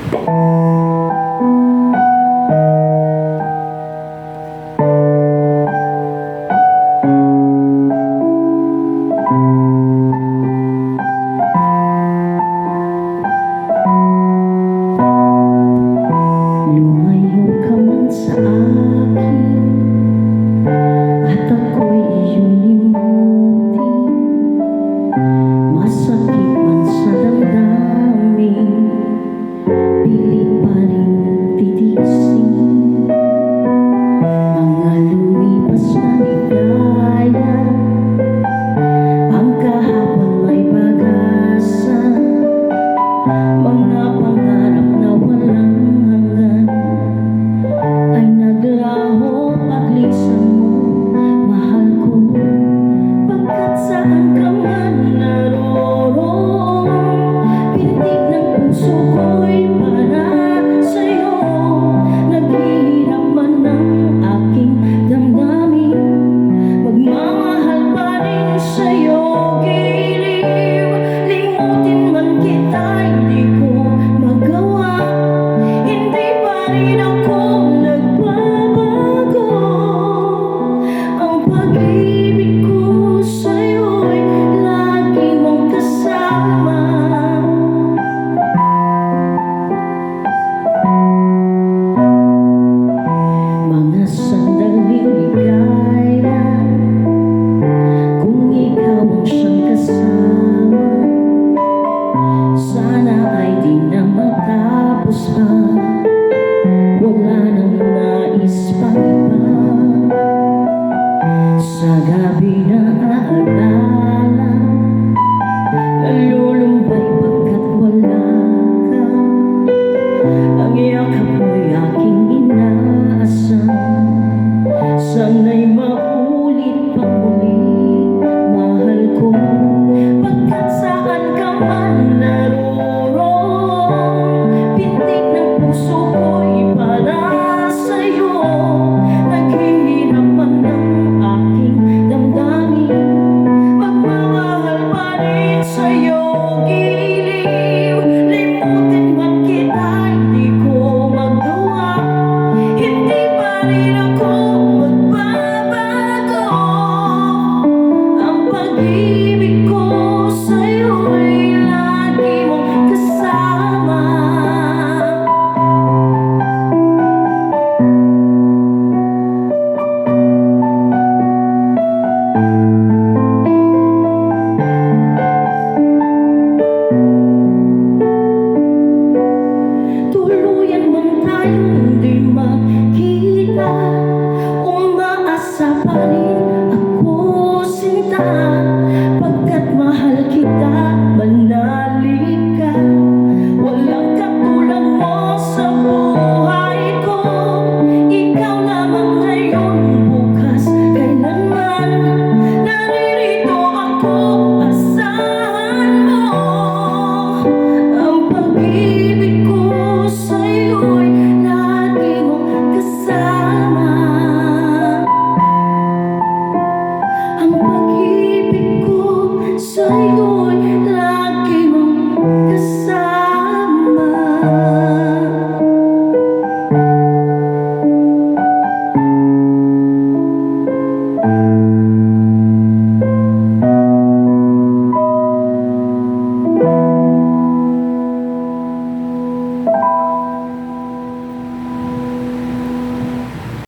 Lumayo ka man sa akin at ako'y iyong limutin, masakit man sa damdamin, pilit pa rin titiisin. Mga lumipas na ligaya, ang kahapon may pag-asa, mga pangarap na walang hanggan ay naglaho paglisan mo, mahal ko. Pagkat saan ka man naroroon, pintig ng puso ko'y para sa'yo. Naghihirap man ang aking damdamin, magmamahal pa rin sa'yo. Giliw, limutin man kita, hindi ko magawa. Hindi pa rin ako nagbabago. Ang pag-ibig ko sa'yo'y lagi mong kasama. Mga sandaling ligaya, kung ikaw ang siyang kasama, sana ay di na matapos pa, wala nang nais pang iba. Sa gabi na aalala, nalulumbay pagkat wala ka. Ang yakap mo'y aking inaasam, sana'y maulit pa muli, mahal ko. Pagkat saan ka man naroroon, pintig ng puso ko'y para sa'yo. Naghihirap man ang aking damdamin, magmamahal pa rin sa'yo. Giliw, limutin man kita, hindi ko magawa. Hindi pa rin ako magbabago. Ang pag-ibig ko sa'yo'y lagi mong kasama. Tuluyan man tayong hindi magkita, umaasa pa rin ako, sinta. Pagkat mahal kita, manali ka. Walang katulad mo sa buhay ko. Ikaw lamang ngayon, bukas, kailanman. Naririto ako, asahan mo. Ang pag-ibig ko